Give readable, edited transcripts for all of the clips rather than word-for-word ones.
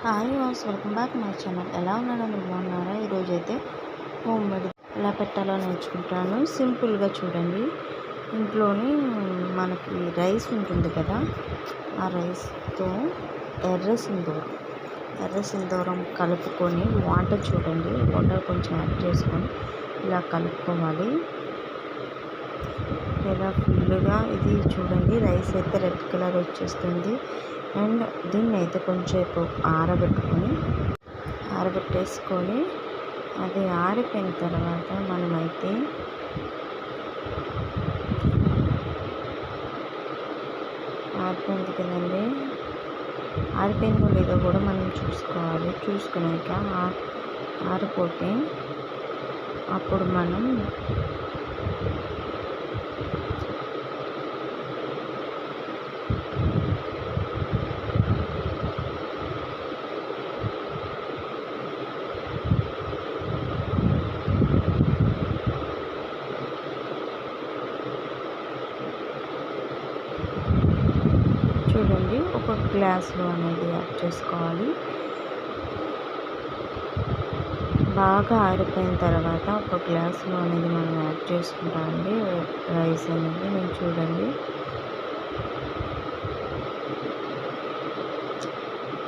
Hi was welcome back my channel. ఎలా ఉన్నారో మీరు బాగున్నారా? ఈరోజైతే హోమ్ మేడ్ ఎలా పెట్టాలో నేర్చుకుంటాను. సింపుల్గా చూడండి. ఇంట్లోని మనకి రైస్ ఉంటుంది కదా, ఆ రైస్తో ఎర్ర సింధూరం కలుపుకొని వాటర్ చూడండి, వాటర్ కొంచెం యాడ్ చేసుకొని ఇలా కలుపుకోవాలి. ఇలా ఫుల్గా ఇది చూడండి, రైస్ అయితే రెడ్ కలర్ వచ్చేస్తుంది. అండ్ దీన్ని అయితే కొంచెంసేపు ఆరబెట్టేసుకొని అది ఆరిపోయిన తర్వాత మనమైతే ఆరిపోయింది కదండి, ఆరిపోయిందో లేదో కూడా మనం చూసుకోవాలి. చూసుకున్నాక ఆరిపోతే అప్పుడు మనం చూడండి ఒక గ్లాస్లో అనేది యాడ్ చేసుకోవాలి. బాగా ఆరిపోయిన తర్వాత ఒక గ్లాస్లో అనేది మనం యాడ్ చేసుకుంటామండి రైస్ అనేది. నేను చూడండి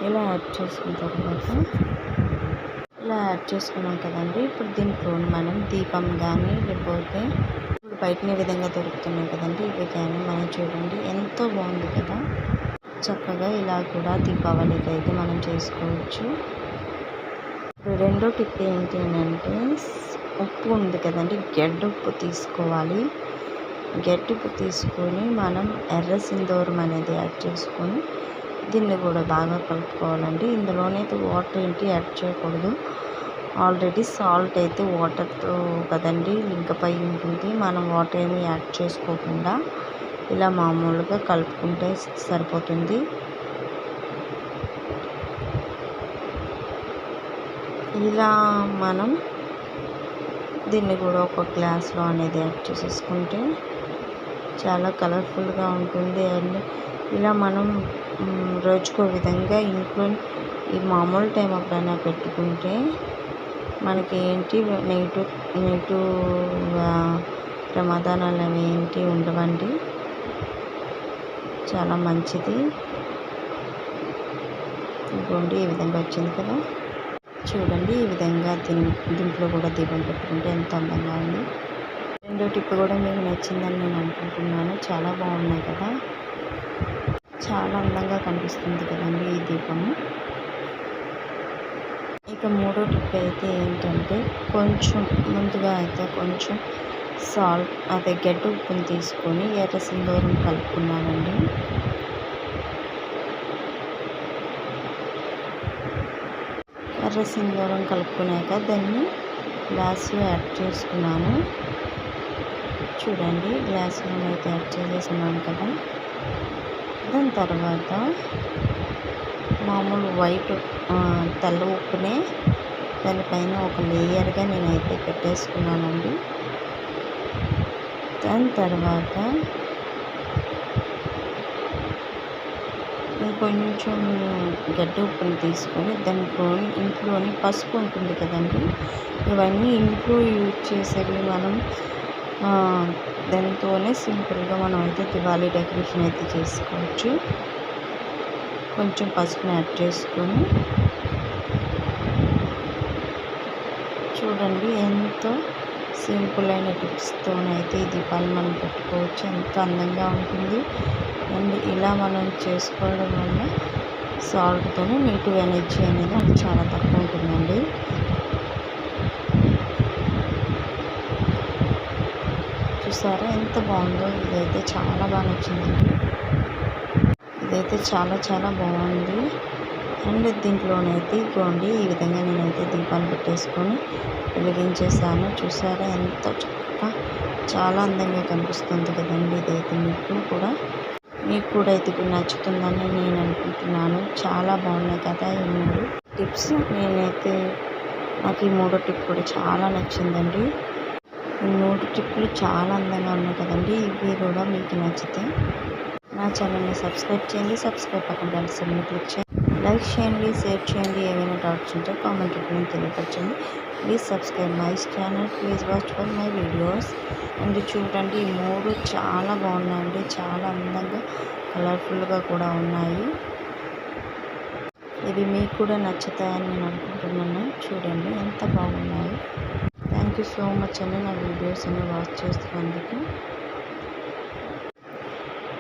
ఇలా యాడ్ చేసుకున్నాం కదండి. ఇప్పుడు దీంట్లో మనం దీపం కానీ లేకపోతే ఇప్పుడు బయటనే విధంగా దొరుకుతున్నాయి కదండి, ఇవి కానీ మనం చూడండి ఎంతో బాగుంది కదా. చక్కగా ఇలా కూడా దీపావళికి అయితే మనం చేసుకోవచ్చు. రెండో టిప్ ఏంటి అంటే, ఉప్పు ఉంది కదండి, గెడ్డ ఉప్పు తీసుకోవాలి. గెడ్డ ఉప్పు తీసుకొని మనం ఎర్ర సింధూరం అనేది యాడ్ చేసుకొని దీన్ని కూడా బాగా కలుపుకోవాలండి. ఇందులోనైతే వాటర్ ఏంటి యాడ్ చేయకూడదు. ఆల్రెడీ సాల్ట్ అయితే వాటర్తో కదండి లింక్ అయి ఉంటుంది. మనం వాటర్ ఏమి యాడ్ చేసుకోకుండా ఇలా మామూలుగా కలుపుకుంటే సరిపోతుంది. ఇలా మనం దీన్ని కూడా ఒక గ్లాస్లో అనేది యాడ్ చేసేసుకుంటే చాలా కలర్ఫుల్గా ఉంటుంది. అండ్ ఇలా మనం రోజుకో విధంగా ఇంట్లో ఈ మామూలు టైం అప్పుడైనా పెట్టుకుంటే మనకి ఏంటి నెగిటివ్ ప్రమాదాలు అవి ఏంటి ఉండవండి. చాలా మంచిది. ఇదిగోండి ఈ విధంగా వచ్చింది కదా, చూడండి ఈ విధంగా దీంట్లో కూడా దీపం పెట్టుకుంటే ఎంత అందంగా ఉంది. రెండో టిప్ కూడా మీకు నచ్చిందని నేను అనుకుంటున్నాను. చాలా బాగున్నాయి కదా, చాలా అందంగా కనిపిస్తుంది కదండి ఈ దీపము. ఇక మూడో టిప్ అయితే ఏంటంటే, కొంచెం ముందుగా అయితే కొంచెం సాల్ట్ అదే గడ్డ ఉప్పుని తీసుకొని ఎర్ర సింధూరం కలుపుకున్నానండి. ఎర్ర సింధూరం కలుపుకున్నాక దాన్ని గ్లాస్లో యాడ్ చేసుకున్నాను. చూడండి గ్లాస్లో అయితే యాడ్ చేసేసుకున్నాను కదా. దాని తర్వాత మామూలు వైట్ తెల్ల ఉప్పునే దానిపైన ఒక లేయర్గా నేనైతే పెట్టేసుకున్నానండి. దాని తర్వాత ఇంకొంచెం గడ్డ ఉప్పుని తీసుకొని ఇంట్లోని పసుపు ఉంటుంది కదండి, ఇవన్నీ ఇంట్లో యూజ్ చేసేవి మనం దానితోనే సింపుల్గా మనం అయితే దివాళీ డెకరేషన్ అయితే చేసుకోవచ్చు. కొంచెం పసుపుని యాడ్ చేసుకొని చూడండి ఎంతో సింపుల్ అయిన టిప్స్తోనైతే ఈ దీపాలు మనం పెట్టుకోవచ్చు. ఎంతో అందంగా ఉంటుంది. అండ్ ఇలా మనం చేసుకోవడం వల్ల సాల్ట్తోనే నెగిటివ్ ఎనర్జీ అనేది అది చాలా తక్కువ ఉంటుందండి. చూసారా ఎంత బాగుందో. ఇదైతే చాలా బాగా నచ్చిందండి. ఇదైతే చాలా చాలా బాగుంది. అండ్ దీంట్లోనైతే ఇదిగోండి ఈ విధంగా నేనైతే దీపాలు పెట్టేసుకొని వెలిగించేసాను. చూసారా ఎంతో చక్కగా చాలా అందంగా కనిపిస్తుంది కదండి. ఇదైతే మీకు కూడా అయితే నచ్చుతుందని నేను అనుకుంటున్నాను. చాలా బాగున్నాయి కదా ఈ 3 టిప్స్. నాకు ఈ 3వ టిప్ కూడా చాలా నచ్చిందండి. ఈ 3 టిప్లు చాలా అందంగా ఉన్నాయి కదండి. ఇవి కూడా మీకు నచ్చితే నా ఛానల్ని సబ్స్క్రైబ్ చేయండి. సబ్స్క్రైబ్ పక్కన బెల్ సింబల్ని క్లిక్ చేయండి. లైక్ చేయండి, షేర్ చేయండి. ఏమైనా డౌట్స్ ఉంటే కామెంట్ రూపంలో తెలియపరచండి. Please subscribe my channel. Please watch for my videos. And చూడండి, ఈ 3 చాలా బాగున్నాయండి. చాలా అందంగా కలర్ఫుల్గా కూడా ఉన్నాయి. ఇవి మీకు కూడా నచ్చుతాయని నేను అనుకుంటున్నాను. చూడండి ఎంత బాగున్నాయి. థ్యాంక్ యూ సో మచ్ అండి నా వీడియోస్ అన్ని వాచ్ చేస్తున్నందుకు.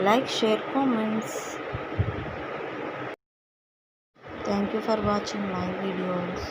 Like, share, comments. Thank you for watching my videos.